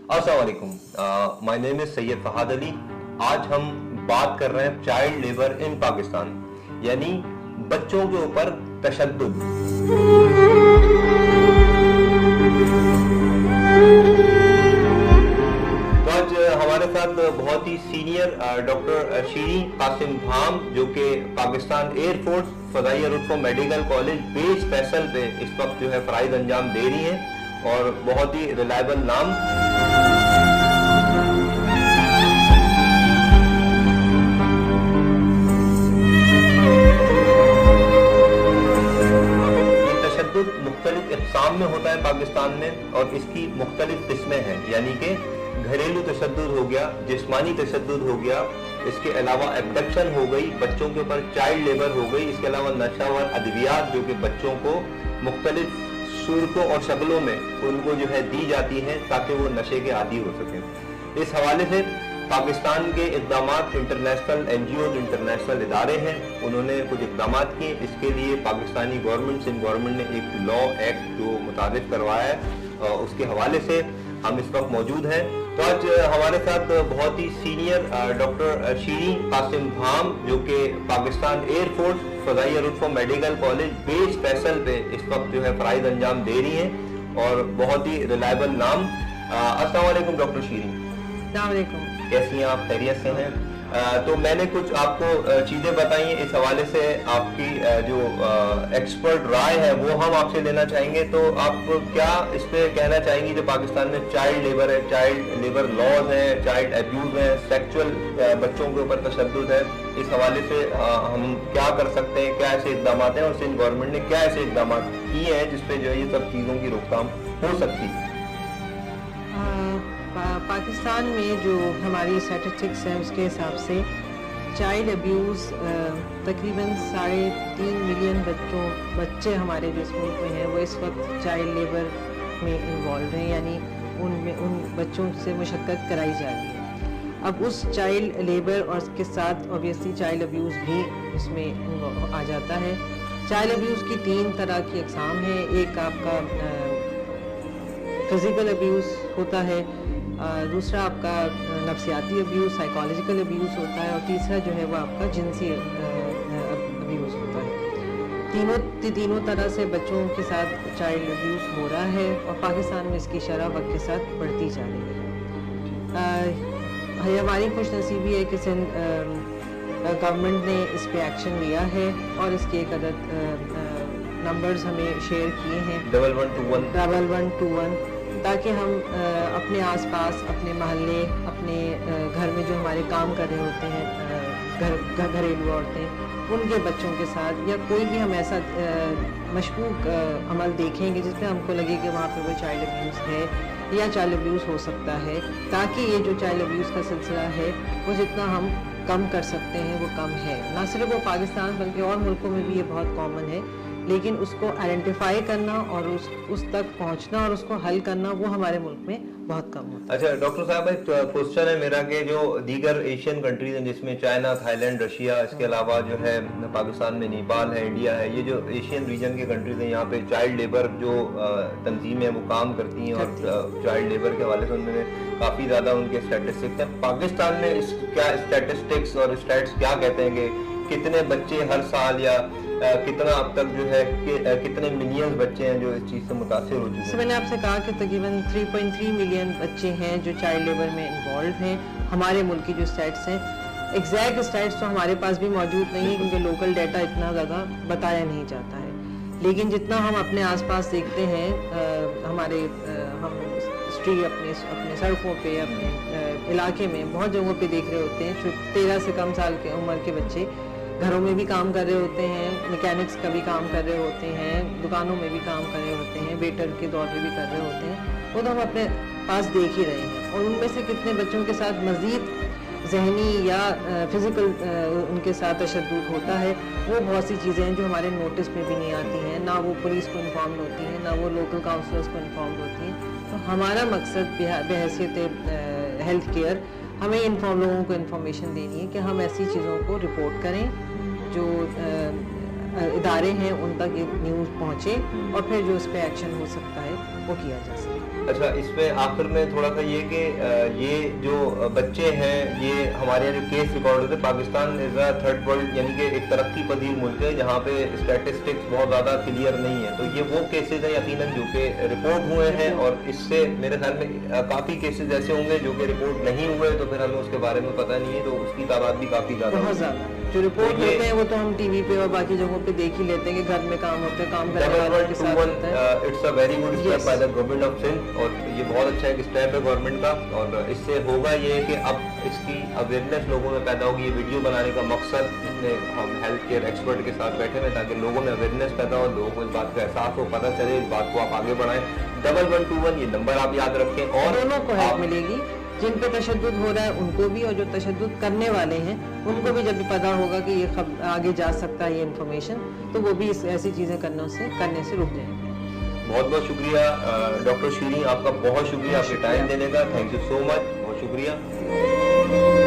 अस्सलाम वालेकुम, my name is Syed Fahad Ali. आज हम बात कर रहे हैं चाइल्ड लेबर इन पाकिस्तान, यानी बच्चों के ऊपर तशद्दुद। तो आज हमारे साथ बहुत ही सीनियर डॉक्टर शीरीन कासिम भाम, जो कि पाकिस्तान एयरफोर्स फजाइया रुतबा मेडिकल कॉलेज बेस फैसल पे इस वक्त जो है फराइज अंजाम दे रही हैं और बहुत ही रिलायबल नाम। ये तशद्दुद मुख्तलिफ इक़साम में होता है पाकिस्तान में, और इसकी मुख्तलिफ किस्में हैं, यानी कि घरेलू तशद्दुद हो गया, जिस्मानी तशद्दुद हो गया, इसके अलावा एब्डक्शन हो गई, बच्चों के ऊपर चाइल्ड लेबर हो गई, इसके अलावा नशावर अद्वियात जो कि बच्चों को मुख्तलिफ सूरतों और शक्लों में उनको जो है दी जाती हैं ताकि वो नशे के आदी हो सकें। इस हवाले से पाकिस्तान के इक़दामात, इंटरनेशनल NGOs, इंटरनेशनल इदारे हैं, उन्होंने कुछ इक़दामात किए। इसके लिए पाकिस्तानी सिंध गवर्नमेंट ने एक लॉ एक्ट जो मुतारिफ करवाया है, उसके हवाले से हम इस वक्त मौजूद हैं। तो आज हमारे साथ बहुत ही सीनियर डॉक्टर शीरीन कासिम भाम, जो कि पाकिस्तान एयरफोर्स फजाइया रुतबा मेडिकल कॉलेज बेस फैसल पे इस वक्त जो है फराइज अंजाम दे रही हैं और बहुत ही रिलायबल नाम। अस्सलाम वालेकुम डॉक्टर शीरीन। अस्सलाम वालेकुम। कैसी हैं आप? खैरियत से हैं? तो मैंने कुछ आपको चीज़ें बताई हैं, इस हवाले से आपकी जो एक्सपर्ट राय है वो हम आपसे लेना चाहेंगे। तो आप क्या इस पे कहना चाहेंगी जो पाकिस्तान में चाइल्ड लेबर है, चाइल्ड लेबर लॉज हैं, चाइल्ड अब्यूज है, सेक्सुअल बच्चों के ऊपर तशद्दुद है, इस हवाले से हम क्या कर सकते हैं, क्या ऐसे इक़दाम हैं और सिंध गवर्नमेंट ने क्या ऐसे इक़दाम किए हैं जिसपे जो है ये सब चीज़ों की रोकथाम हो सकती है? पाकिस्तान में जो हमारी स्टैटिस्टिक्स हैं उसके हिसाब से चाइल्ड अब्यूज़ तकरीबन 3.5 मिलियन बच्चे हमारे जो इस मुल्क में हैं वो इस वक्त चाइल्ड लेबर में इन्वॉल्व हैं, यानी उन बच्चों से मुशक्कत कराई जा रही है। अब उस चाइल्ड लेबर और उसके साथ ऑब्वियसली चाइल्ड अब्यूज़ भी इसमें आ जाता है। चाइल्ड अब्यूज़ की 3 तरह की अक़साम हैं। एक आपका फिज़िकल अब्यूज़ होता है, दूसरा आपका नफ्सियाती अब्यूज़, साइकोलॉजिकल अब्यूज़ होता है, और तीसरा जो है वो आपका जिनसी अब्यूज़ होता है। तीनों तरह से बच्चों के साथ चाइल्ड अब्यूज़ हो रहा है और पाकिस्तान में इसकी शरह वक्त के साथ बढ़ती जा रही है। हमारी खुशनसीबी है कि गवर्नमेंट ने इस पे एक्शन लिया है और इसके एक अदद नंबर्स हमें शेयर किए हैं 1121, ताकि हम अपने आसपास, अपने मोहल्ले, अपने घर में जो हमारे काम कर रहे होते हैं घरेलू औरतें, उनके बच्चों के साथ या कोई भी हम ऐसा मशकूक अमल देखेंगे जिसमें हमको लगे कि वहाँ पे वो चाइल्ड अब्यूज़ है या चाइल्ड अब्यूज़ हो सकता है, ताकि ये जो चाइल्ड अब्यूज़ का सिलसिला है वो जितना हम कम कर सकते हैं वो कम है। ना सिर्फ वो पाकिस्तान बल्कि और मुल्कों में भी ये बहुत कॉमन है, लेकिन उसको आइडेंटिफाई करना और उस तक पहुंचना और उसको हल करना वो हमारे मुल्क में बहुत कम होता है। अच्छा डॉक्टर साहब, एक क्वेश्चन है मेरा कि जो दीगर एशियन कंट्रीज हैं जिसमें चाइना, थाईलैंड, रशिया, इसके अलावा जो है पाकिस्तान में नेपाल है, इंडिया है, ये जो एशियन रीजन के कंट्रीज हैं, यहाँ पे चाइल्ड लेबर जो तंजीमें हैं वो काम करती हैं और चाइल्ड लेबर के हवाले से उन्होंने काफ़ी ज़्यादा उनके स्टैटिस्टिक्स हैं। पाकिस्तान में क्या स्टैटिस्टिक्स और स्टैट्स क्या कहते हैं कि कितने बच्चे हर साल या कितना अब तक जो है कि कितने मिलियन बच्चे हैं जो इस चीज़ से मुतासिर हो चुके हैं? मैंने आपसे कहा कि तकरीबन 3.3 मिलियन बच्चे हैं जो चाइल्ड लेबर में इन्वॉल्व हैं। हमारे मुल्क की जो स्टैट्स हैं, एग्जैक्ट स्टैट्स तो हमारे पास भी मौजूद नहीं है क्योंकि लोकल डाटा इतना ज़्यादा बताया नहीं जाता है, लेकिन जितना हम अपने आसपास देखते हैं, हम स्ट्रीट अपने सड़कों पे, अपने इलाके में बहुत जगहों पे देख रहे होते हैं 13 से कम साल के उम्र के बच्चे घरों में भी काम कर रहे होते हैं, मैकेनिक्स का भी काम कर रहे होते हैं, दुकानों में भी काम कर रहे होते हैं, वेटर के दौर पे भी कर रहे होते हैं। वो तो हम अपने पास देख ही रहे हैं। और उनमें से कितने बच्चों के साथ मज़ीद जहनी या फिज़िकल उनके साथ तशद्दुद होता है, वो बहुत सी चीज़ें हैं जो हमारे नोटिस में भी नहीं आती हैं, ना वो पुलिस को इन्फॉर्म होती हैं, ना वो लोकल काउंसलर्स को इन्फॉर्म होती हैं। तो हमारा मकसद बहैसियत हेल्थ केयर हमें लोगों को इन्फॉर्मेशन देनी है कि हम ऐसी चीज़ों को रिपोर्ट करें, जो इदारे हैं उन तक ये न्यूज़ पहुँचे और फिर जो इस पर एक्शन हो सकता है वो किया जा सकता है। अच्छा, इसमें आखिर में थोड़ा सा ये कि ये जो बच्चे हैं, ये हमारे यहाँ जो केस रिकॉर्ड होते हैं, Pakistan is a third world यानी कि एक तरक्की पजीर मुल्क है जहाँ पे स्टैटिस्टिक्स बहुत ज़्यादा क्लियर नहीं है, तो ये वो केसेस हैं यकीनन जो कि रिपोर्ट हुए हैं, और इससे मेरे ख्याल में काफ़ी केसेस ऐसे होंगे जो कि रिपोर्ट नहीं हुए, तो फिर हमें उसके बारे में पता नहीं है, तो उसकी तादाद भी काफ़ी ज़्यादा बहुत ज़्यादा जो रिपोर्ट होते हैं वो तो हम टीवी पे और बाकी जगहों पे देख ही लेते हैं कि घर में काम होते हैं, काम करने वालों के साथ होता है। It's a very good step by the government of Sindh, और ये बहुत अच्छा एक स्टेप है गवर्नमेंट का, और इससे होगा ये कि अब इसकी अवेयरनेस लोगों में पैदा होगी। ये वीडियो बनाने का मकसद हम हेल्थ केयर एक्सपर्ट के साथ बैठे हुए ताकि लोगों में अवेयरनेस पैदा हो, लोगों को इस बात का एहसास हो, पता चले, इस बात को आप आगे बढ़ाएं। 1121 ये नंबर आप याद रखें, और दोनों को हेल्प मिलेगी, जिन पे तशद्दुद हो रहा है उनको भी, और जो तशद्दुद करने वाले हैं उनको भी जब पता होगा कि ये आगे जा सकता है ये इन्फॉर्मेशन, तो वो भी ऐसी चीज़ें करने से रुक जाएंगे। बहुत बहुत शुक्रिया डॉक्टर शीरीन, आपका बहुत शुक्रिया आपके टाइम देने का, थैंक यू सो मच, बहुत शुक्रिया।